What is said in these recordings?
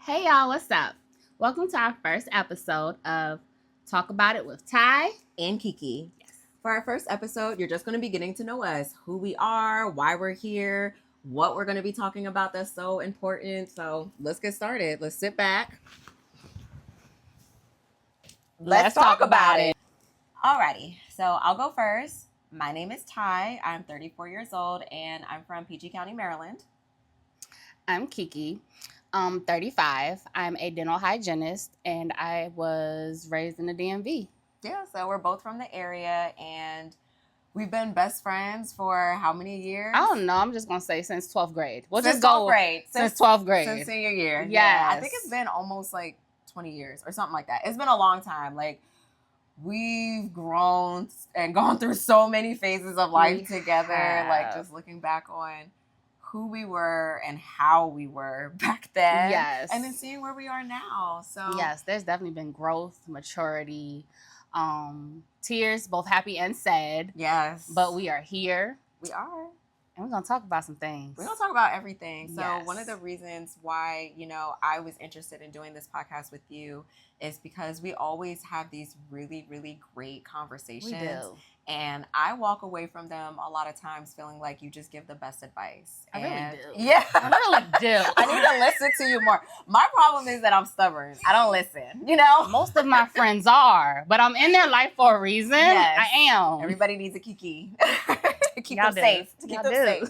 Hey y'all, what's up? Welcome to our first episode of Talk About It with Ty and Kiki. Yes. For our first episode, you're just going to be getting to know us, who we are, why we're here, what we're going to be talking about that's so important. So let's get started. Let's sit back. Let's talk about it. Alrighty, so I'll go first. My name is Ty. I'm 34 years old and I'm from PG County, Maryland. I'm Kiki. 35. I'm a dental hygienist and I was raised in the DMV. Yeah, so we're both from the area and we've been best friends for how many years? I don't know. I'm just going to say since 12th grade. We'll since just go 12th grade. Since 12th grade. Since senior year. Yes. Yeah, I think it's been almost like 20 years or something like that. It's been a long time. Like, we've grown and gone through so many phases of life together. Like, just looking back on who we were and how we were back then. Yes. And then seeing where we are now. So yes, there's definitely been growth, maturity, tears, both happy and sad. Yes. But we are here. We are. And we're going to talk about some things. We're going to talk about everything. So yes. One of the reasons why, I was interested in doing this podcast with you is because we always have these really, really great conversations. We do. And I walk away from them a lot of times feeling like you just give the best advice. I really do. Yeah. I really do. I need to listen to you more. My problem is that I'm stubborn. I don't listen, Most of my friends are, but I'm in their life for a reason. Yes. I am. Everybody needs a Kiki. to keep Y'all them safe. To keep Y'all them do. safe.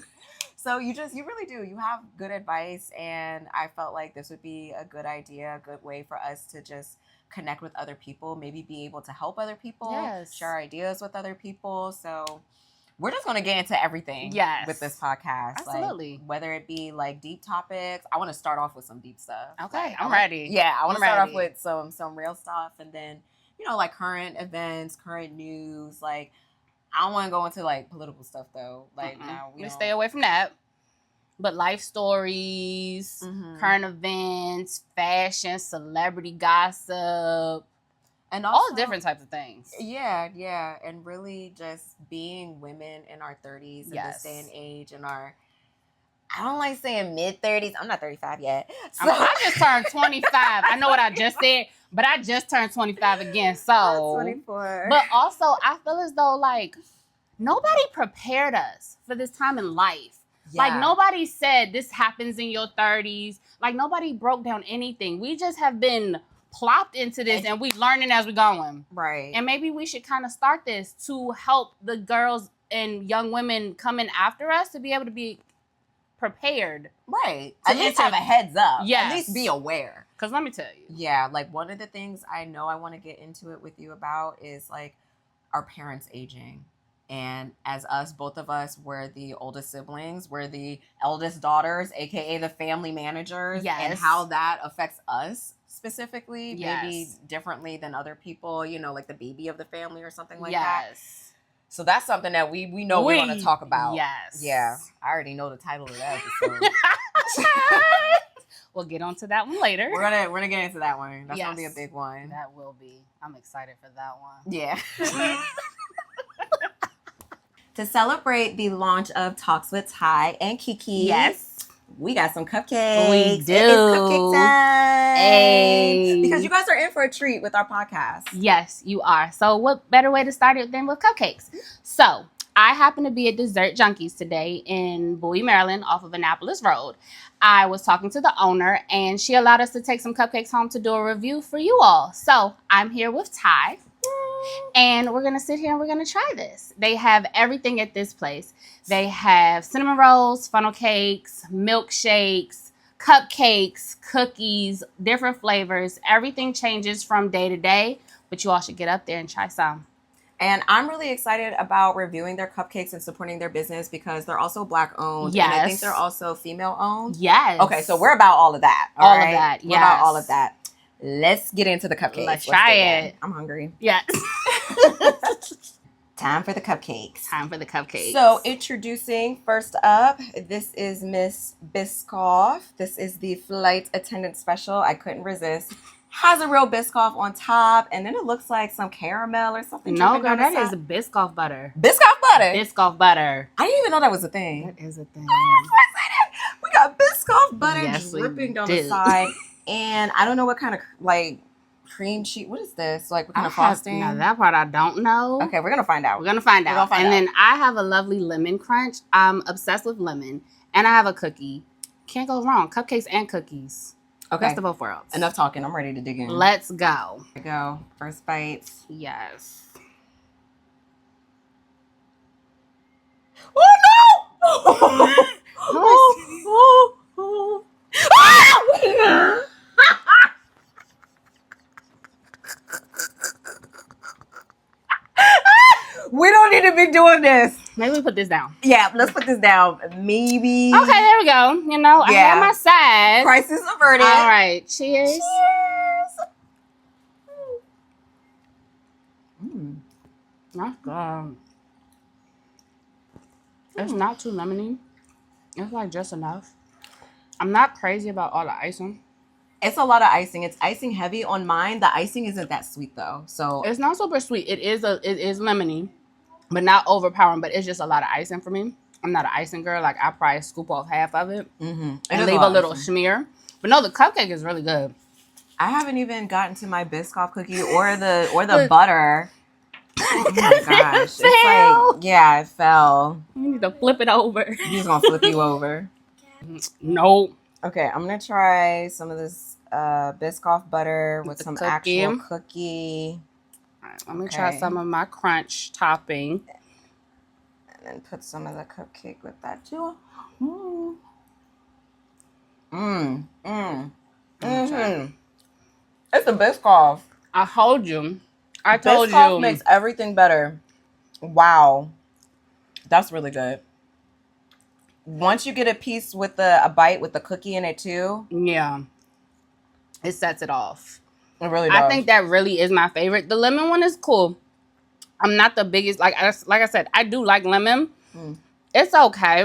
So you really do. You have good advice, and I felt like this would be a good idea, a good way for us to just connect with other people, maybe be able to help other people, yes. share ideas with other people. So we're just going to get into everything with this podcast. Absolutely. Like, whether it be like deep topics. I want to start off with some deep stuff. Okay, I'm ready. Yeah, I want to start off with some real stuff, and then, like current events, current news. Like, I don't want to go into like political stuff though. Like, now we stay away from that. But life stories, current events, fashion, celebrity gossip, and also, all different types of things. Yeah. And really just being women in our 30s in this day and age, in our, I don't like saying mid-30s. I'm not 35 yet. So. I just turned 25. I know what I just said, but I just turned 25 again. So 24. But also, I feel as though, like, nobody prepared us for this time in life. Yeah. Like, nobody said this happens in your 30s. Like, nobody broke down anything. We just have been plopped into this, and we learning as we're going. Right. And maybe we should kind of start this to help the girls and young women coming after us to be able to be prepared. Right. At least have a heads up. Yes. At least be aware. Because let me tell you. Yeah. Like, one of the things I know I want to get into it with you about is, like, our parents aging. And as us, both of us, we're the oldest siblings. We're the eldest daughters, a.k.a. the family managers. Yes. And how that affects us specifically, yes. maybe differently than other people, like the baby of the family or something like yes. that. So that's something that we know we want to talk about. Yes. Yeah. I already know the title of that episode. We'll get onto that one later. We're gonna get into that one. That's gonna be a big one. That will be. I'm excited for that one. Yeah. To celebrate the launch of Talks with Ty and Kiki, yes, we got some cupcakes. We do. It's cupcake time. Hey. Because you guys are in for a treat with our podcast. Yes, you are. So what better way to start it than with cupcakes? So I happen to be at Dessert Junkies today in Bowie, Maryland, off of Annapolis Road. I was talking to the owner, and she allowed us to take some cupcakes home to do a review for you all. So I'm here with Ty. And we're going to sit here and we're going to try this. They have everything at this place. They have cinnamon rolls, funnel cakes, milkshakes, cupcakes, cookies, different flavors. Everything changes from day to day, but you all should get up there and try some. And I'm really excited about reviewing their cupcakes and supporting their business because they're also Black owned. Yes. And I think they're also female owned. Yes. Okay, so we're about all of that. All of that, yes. We're about all of that. Let's get into the cupcakes. Let's try it. I'm hungry. Yes. Time for the cupcakes. Time for the cupcakes. So introducing first up, this is Miss Biscoff. This is the flight attendant special. I couldn't resist. Has a real Biscoff on top, and then it looks like some caramel or something. No, girl, that is Biscoff butter. Biscoff butter? Biscoff butter. I didn't even know that was a thing. That is a thing. Oh, I'm so excited. We got Biscoff butter dripping down the side. And I don't know what kind of like cream cheese. What is this? Like what kind of frosting? Now that part I don't know. Okay, we're gonna find out. We're gonna find out. Then I have a lovely lemon crunch. I'm obsessed with lemon, and I have a cookie. Can't go wrong. Cupcakes and cookies. Okay. Best of both worlds. Enough talking. I'm ready to dig in. Let's go. Here we go. First bites. Yes. Oh no! We don't need to be doing this. Maybe we put this down. Yeah, let's put this down. Maybe. Okay, there we go. You know, I have my side. Crisis averted. All right. Cheers. Cheers. That's good. It's not too lemony. It's like just enough. I'm not crazy about all the icing. It's a lot of icing. It's icing heavy on mine. The icing isn't that sweet though. So it's not super sweet. It is lemony, but not overpowering. But it's just a lot of icing for me. I'm not an icing girl. Like I probably scoop off half of it and leave a little smear. But no, the cupcake is really good. I haven't even gotten to my Biscoff cookie or the butter. Oh my gosh. It's like, yeah, it fell. You need to flip it over. He's gonna flip you over. Nope. Okay, I'm gonna try some of this Biscoff butter with some actual cookie. All right, let me try some of my crunch topping. And then put some of the cupcake with that too. It's the Biscoff. I told you. Biscoff makes everything better. Wow. That's really good. Once you get a piece with a bite with the cookie in it too. Yeah. It sets it off. It really does. I think that really is my favorite. The lemon one is cool. I'm not the biggest, like I said, I do like lemon. It's okay.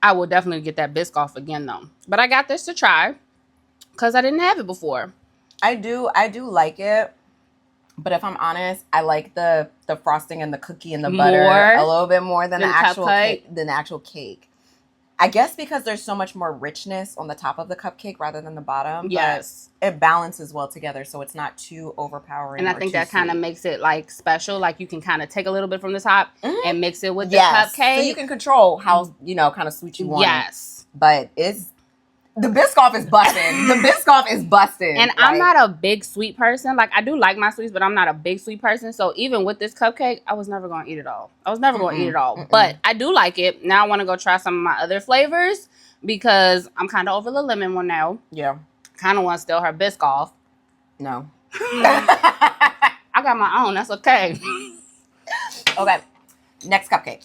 I will definitely get that Biscoff again though. But I got this to try because I didn't have it before. I do like it. But if I'm honest, I like the frosting and the cookie and the butter a little bit more than the actual cake. I guess because there's so much more richness on the top of the cupcake rather than the bottom. Yes. But it balances well together, so it's not too overpowering. And I think that kind of makes it like special. Like you can kind of take a little bit from the top and mix it with the cupcake. So you can control how, kind of sweet you want it. Yes. But the Biscoff is busting. The Biscoff is busting. And I'm not a big sweet person. Like, I do like my sweets, but I'm not a big sweet person. So even with this cupcake, I was never going to eat it all. But I do like it. Now I want to go try some of my other flavors because I'm kind of over the lemon one now. Yeah. Kind of want to steal her Biscoff. No. I got my own. That's okay. Okay. Next cupcake.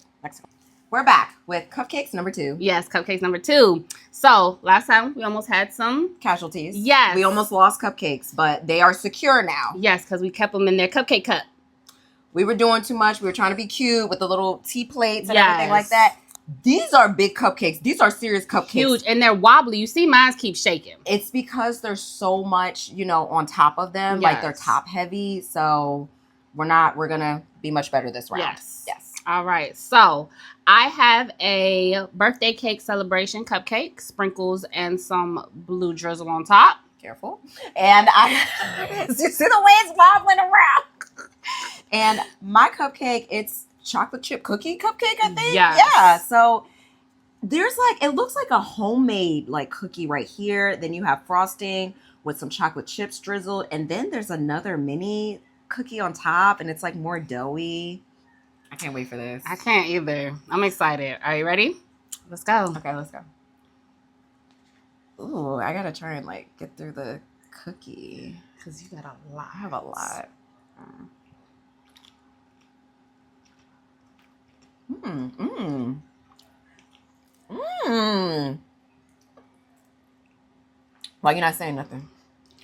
We're back with cupcakes number 2. Yes, cupcakes number 2. So last time we almost had some casualties. Yes. We almost lost cupcakes, but they are secure now. Yes, because we kept them in their cupcake cup. We were doing too much. We were trying to be cute with the little tea plates and everything like that. These are big cupcakes. These are serious cupcakes. Huge. And they're wobbly. You see mine keep shaking. It's because there's so much, on top of them. Yes. Like they're top heavy. So we're going to be much better this round. Yes. All right. So I have a birthday cake celebration cupcake, sprinkles, and some blue drizzle on top. Careful. And you see the way it's wobbling around. And my cupcake, it's chocolate chip cookie cupcake, I think. Yes. Yeah. So there's it looks like a homemade cookie right here. Then you have frosting with some chocolate chips drizzled. And then there's another mini cookie on top. And it's more doughy. I can't wait for this. I can't either. I'm excited. Are you ready? Let's go. Okay, let's go. Ooh, I gotta try and get through the cookie. Because you got a lot. I have a lot. Why you not saying nothing?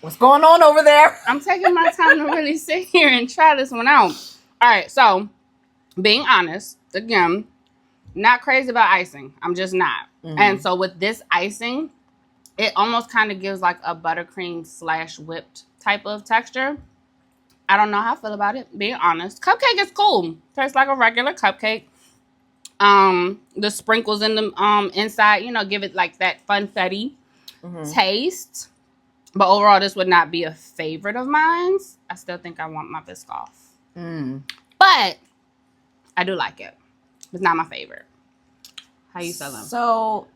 What's going on over there? I'm taking my time to really sit here and try this one out. All right, so being honest, again, not crazy about icing. I'm just not. And so with this icing, it almost kind of gives a buttercream / whipped type of texture. I don't know how I feel about it, being honest. Cupcake is cool. Tastes like a regular cupcake. The sprinkles in the inside, give it that funfetti taste. But overall, this would not be a favorite of mine. I still think I want my Biscoff. But I do like it. It's not my favorite. How you feeling? So,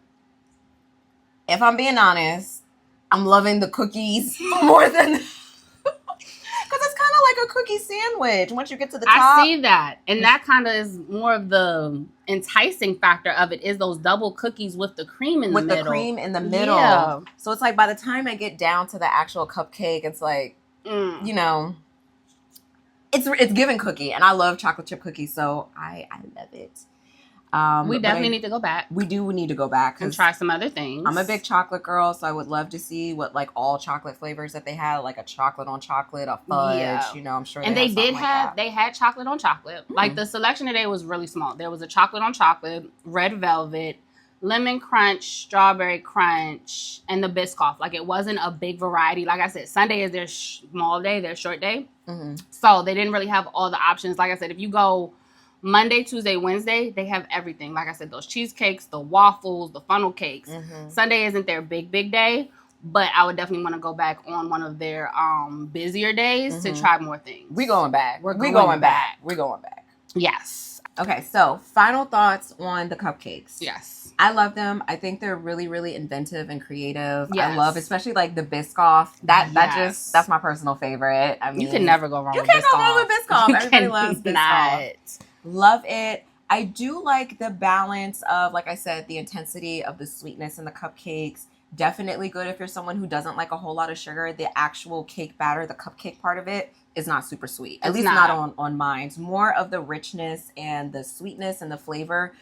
if I'm being honest, I'm loving the cookies more than... Because it's kind of like a cookie sandwich once you get to the top. I see that. And that kind of is more of the enticing factor of it, is those double cookies with the cream in the middle. With the cream in the middle. Yeah. So it's like by the time I get down to the actual cupcake, it's like, you know, it's giving cookie. And I love chocolate chip cookies, so I love it. We definitely need to go back. We do need to go back and try some other things. I'm a big chocolate girl, so I would love to see what like all chocolate flavors that they had, like a chocolate on chocolate, a fudge. Yeah. You know, I'm sure. And they had chocolate on chocolate. Like the selection today was really small. There was a chocolate on chocolate, red velvet, lemon crunch, strawberry crunch, and the Biscoff. Like it wasn't a big variety. Like I said, Sunday is their small day, their short day. So they didn't really have all the options. Like I said, if you go Monday, Tuesday, Wednesday, they have everything. Like I said, those cheesecakes, the waffles, the funnel cakes. Sunday isn't their big day, but I would definitely want to go back on one of their busier days to try more things. We're going back. We're going back. Yes. Okay, so final thoughts on the cupcakes. Yes. I love them. I think they're really, really inventive and creative. Yes. I love, especially like the Biscoff. That's my personal favorite. I mean, you can never go wrong with Biscoff. You can't go wrong with Biscoff. Everybody loves Biscoff. Love it. I do like the balance of, like I said, the intensity of the sweetness in the cupcakes. Definitely good if you're someone who doesn't like a whole lot of sugar. The actual cake batter, the cupcake part of it, is not super sweet. At least not on mine. It's more of the richness and the sweetness and the flavor.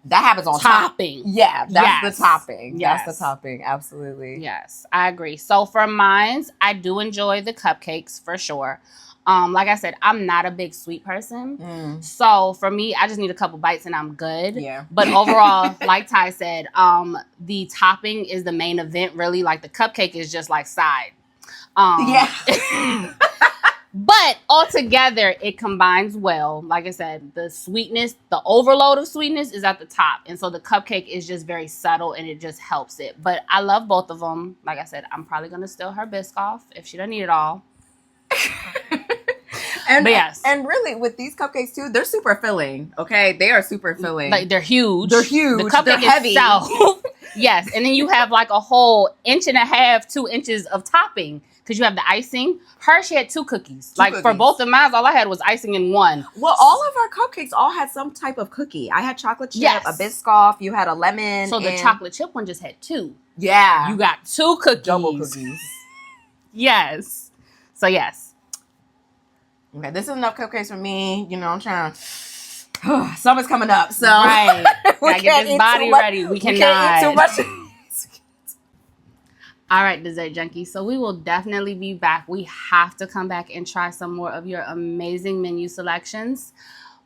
That happens on topping. Yeah, that's the topping. Yes. That's the topping. Absolutely. Yes, I agree. So for mine, I do enjoy the cupcakes for sure. Like I said, I'm not a big sweet person. So for me, I just need a couple bites and I'm good. Yeah. But overall, like Ty said, the topping is the main event, really. Like the cupcake is just like side. But altogether, it combines well. Like I said, the sweetness, the overload of sweetness is at the top. And so the cupcake is just very subtle and it just helps it. But I love both of them. Like I said, I'm probably going to steal her Biscoff if she doesn't eat it all. But yes. And really, with these cupcakes, too, they're super filling. Okay? They are super filling. Like, they're huge. They're huge. The cupcake heavy. Itself. Yes. And then you have like a whole 1.5 to 2 inches of topping. Because you have the icing. She had 2 cookies. For both of mine, all I had was icing in one. Well, all of our cupcakes all had some type of cookie. I had chocolate chip, a Biscoff. You had a lemon. So the chocolate chip one just had 2. Yeah. You got 2 cookies. Double cookies. Yes. So, yes. Okay, this is enough cupcakes for me. You know, I'm trying to... Summer's coming up, so... Right. Gotta get this body ready. We cannot. Can't eat too much. All right, Dessert Junkie. So we will definitely be back. We have to come back and try some more of your amazing menu selections.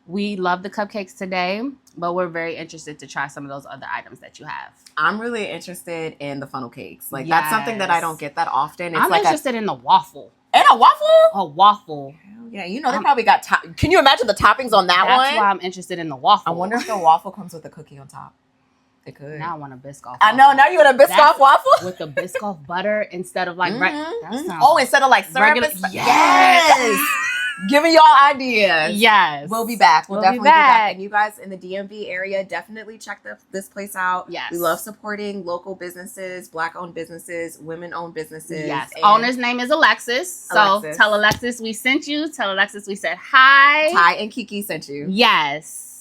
We love the cupcakes today, but we're very interested to try some of those other items that you have. I'm really interested in the funnel cakes. Like, that's something that I don't get that often. I'm interested in the waffle. And a waffle? A waffle. Yeah, you know, they probably got... Can you imagine the toppings on that one? That's why I'm interested in the waffle. I wonder if the waffle comes with a cookie on top. It could. Now I want a Biscoff. I know. Now you want a Biscoff waffle? With the Biscoff butter instead of like... instead of like syrup. Yes. Giving y'all ideas. Yes. We'll be back. We'll definitely be back. And you guys in the DMV area, definitely check this place out. Yes. We love supporting local businesses, Black-owned businesses, women-owned businesses. Yes. Owner's name is Alexis. So tell Alexis we sent you. Tell Alexis we said hi. Ty and Kiki sent you. Yes.